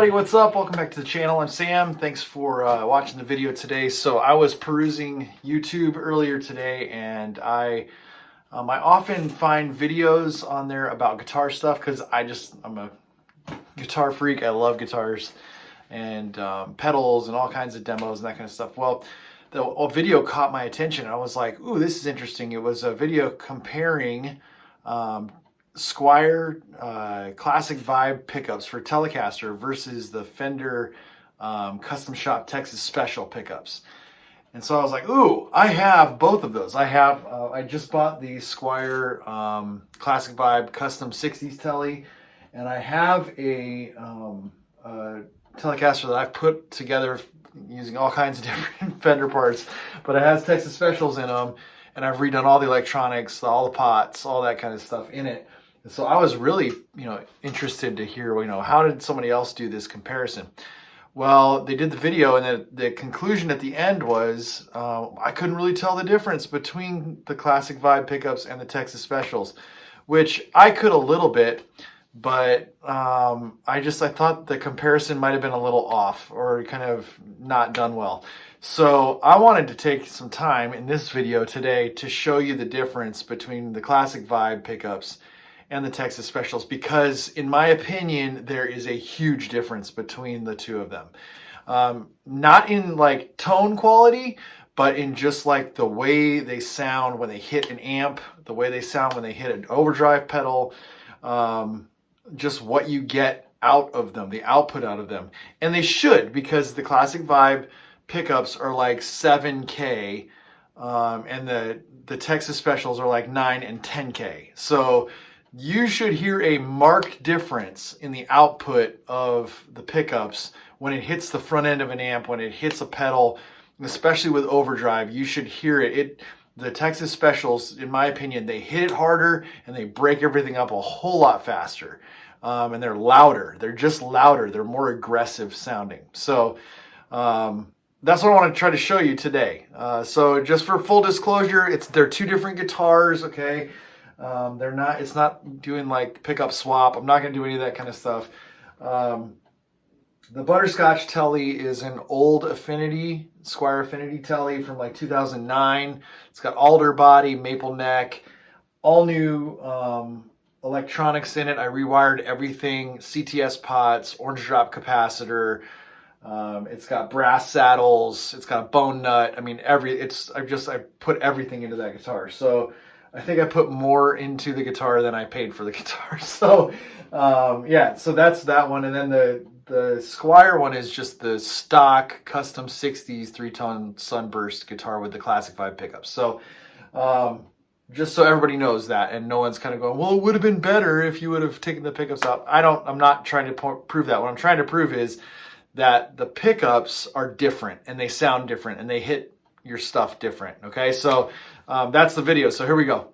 everybody, what's up? Welcome back to the channel. I'm Sam. Thanks for watching the video today. So I was perusing YouTube earlier today, and I often find videos on there about guitar stuff because I'm a guitar freak. I love guitars and pedals and all kinds of demos and that kind of stuff. Well, a video caught my attention. I was like, ooh, this is interesting. It was a video comparing Squier classic vibe pickups for Telecaster versus the Fender custom shop Texas Special pickups. And so I was like, ooh, I have both of those. I just bought the Squier classic vibe custom 60s Tele, and I have a Telecaster that I've put together using all kinds of different Fender parts, but it has Texas Specials in them, and I've redone all the electronics, all the pots, all that kind of stuff in it. And so I was really, interested to hear, how did somebody else do this comparison? Well, they did the video, and the conclusion at the end was I couldn't really tell the difference between the classic vibe pickups and the Texas Specials, which I could a little bit, but I thought the comparison might have been a little off or kind of not done well. So I wanted to take some time in this video today to show you the difference between the classic vibe pickups and the Texas Specials, because in my opinion there is a huge difference between the two of them. Not in like tone quality, but in just like the way they sound when they hit an amp, the way they sound when they hit an overdrive pedal, just what you get out of them, the output out of them. And they should, because the classic vibe pickups are like 7K, and the Texas Specials are like 9 and 10K. So you should hear a marked difference in the output of the pickups when it hits the front end of an amp, when it hits a pedal, especially with overdrive. You should hear it. The Texas Specials, in my opinion, they hit it harder and they break everything up a whole lot faster. And they're louder. They're just louder. They're more aggressive sounding. So that's what I want to try to show you today. So just for full disclosure, they're two different guitars, okay? It's not doing like pickup swap. I'm not going to do any of that kind of stuff. The Butterscotch Tele is an old Squier Affinity Tele from like 2009. It's got alder body, maple neck, all new electronics in it. I rewired everything, CTS pots, orange drop capacitor. It's got brass saddles. It's got a bone nut. I mean, I put everything into that guitar. So I think I put more into the guitar than I paid for the guitar. So, yeah, so that's that one. And then the Squier one is just the stock custom 60s 3-tone Sunburst guitar with the classic vibe pickups. So, just so everybody knows that, and no one's kind of going, well, it would have been better if you would have taken the pickups out. I'm not trying to prove that. What I'm trying to prove is that the pickups are different, and they sound different, and they hit your stuff different. Okay, so that's the video. So here we go.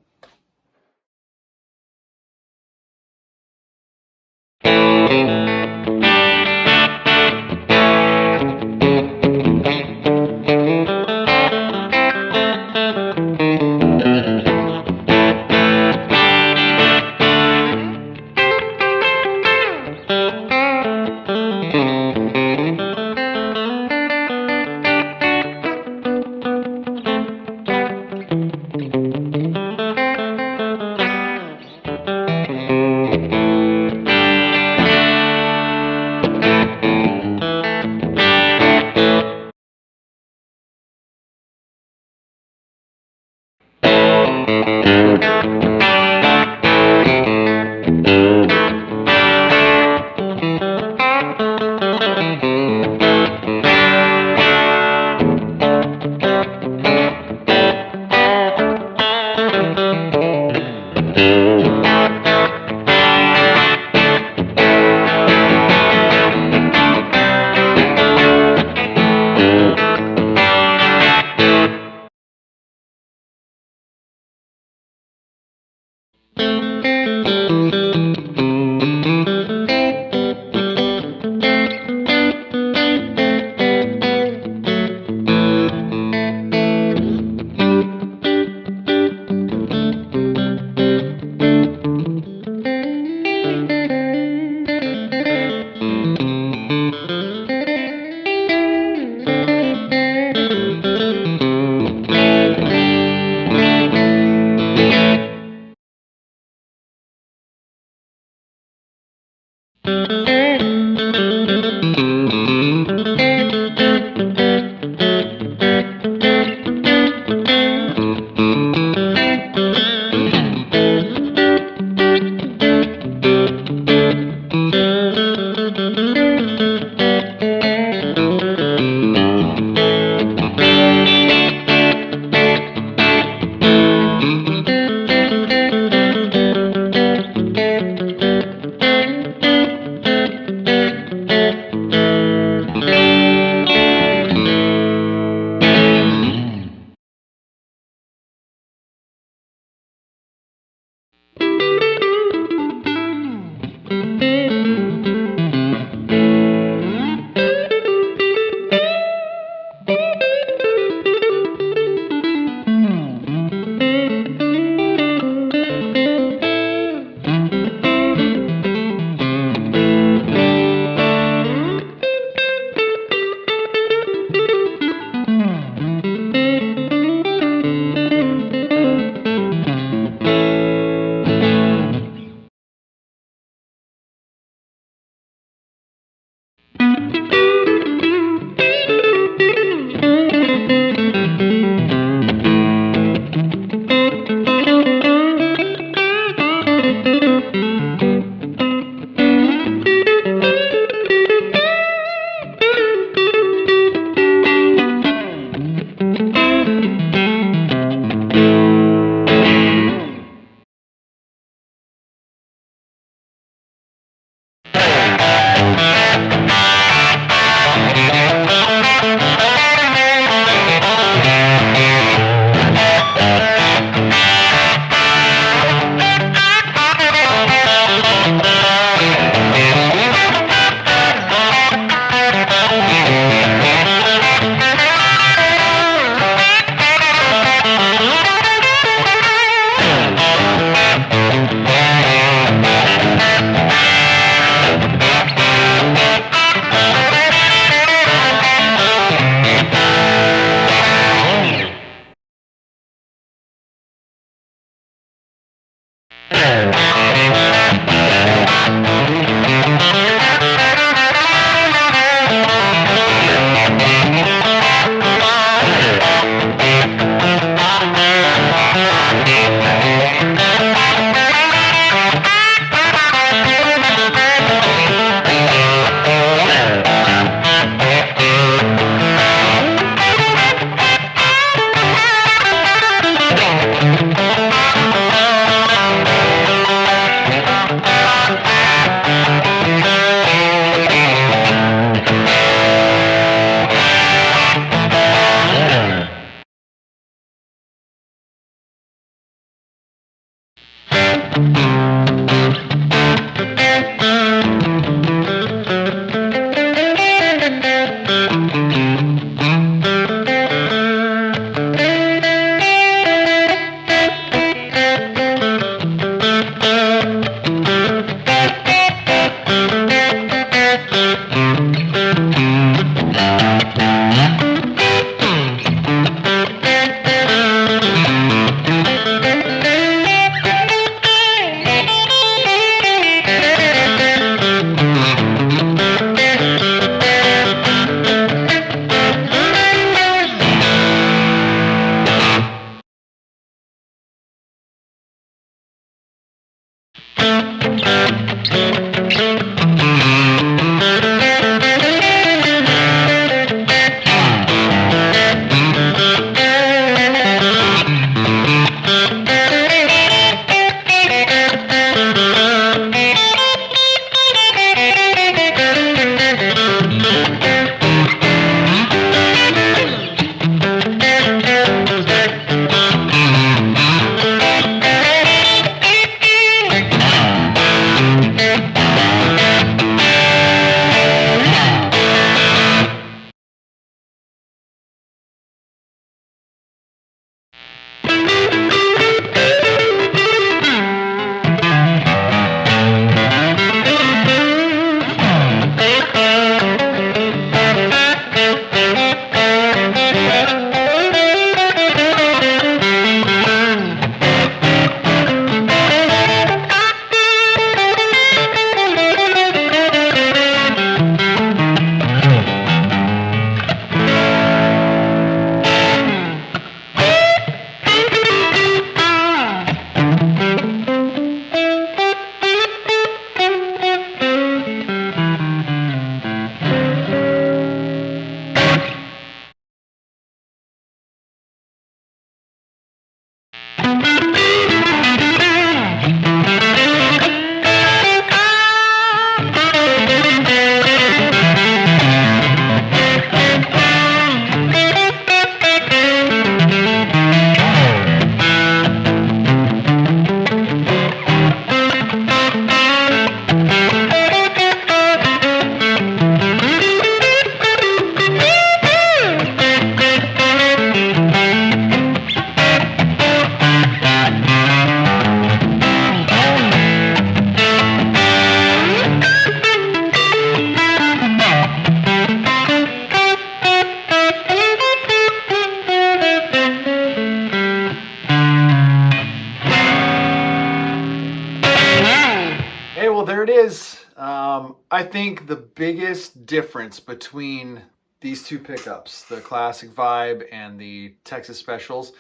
is, I think the biggest difference between these two pickups, the Classic Vibe and the Texas Specials,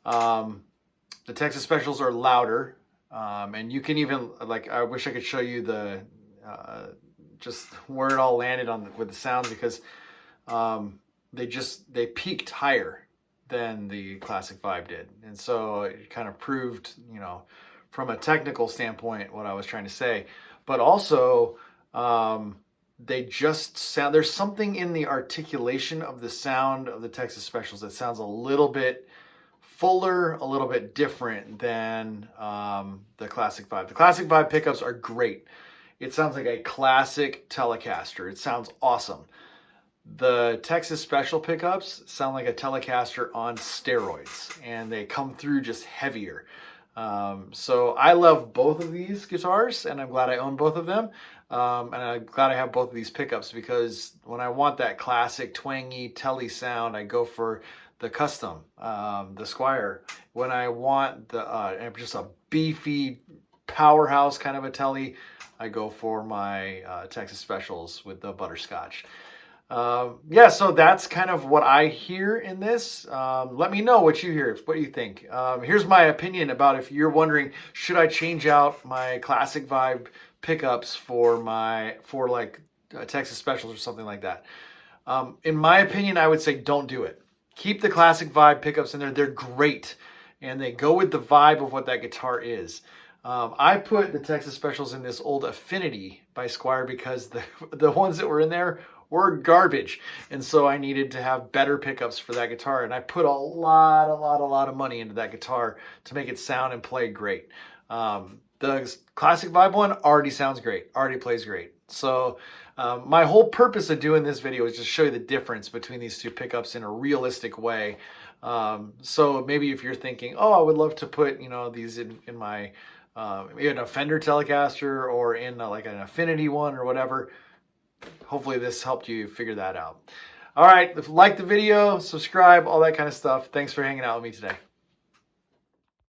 the Texas Specials are louder, and you can even, like, I wish I could show you the just where it all landed on with the sound, because they peaked higher than the Classic Vibe did, and so it kind of proved, you know, from a technical standpoint what I was trying to say. But also, they just sound, there's something in the articulation of the sound of the Texas Specials that sounds a little bit fuller, a little bit different than the Classic Vibe. The Classic Vibe pickups are great. It sounds like a classic Telecaster. It sounds awesome. The Texas Special pickups sound like a Telecaster on steroids, and they come through just heavier. So I love both of these guitars, and I'm glad I own both of them. And I'm glad I have both of these pickups, because when I want that classic twangy telly sound, I go for the custom, the Squier. When I want the just a beefy powerhouse kind of a telly, I go for my Texas Specials with the butterscotch. Yeah, so that's kind of what I hear in this. Let me know what you hear. What do you think? Here's my opinion about, if you're wondering, should I change out my Classic Vibe pickups for like Texas Specials or something like that. In my opinion, I would say don't do it. Keep the Classic Vibe pickups in there. They're great, and they go with the vibe of what that guitar is. I put the Texas Specials in this old Affinity by Squier because the ones that were in there were garbage, and so I needed to have better pickups for that guitar, and I put a lot of money into that guitar to make it sound and play great. The Classic Vibe one already sounds great, already plays great. So my whole purpose of doing this video is just show you the difference between these two pickups in a realistic way. So maybe if you're thinking, oh, I would love to put, you know, these in my in a Fender Telecaster or in like an Affinity one or whatever, hopefully this helped you figure that out. All right, like the video, subscribe, all that kind of stuff. Thanks for hanging out with me today.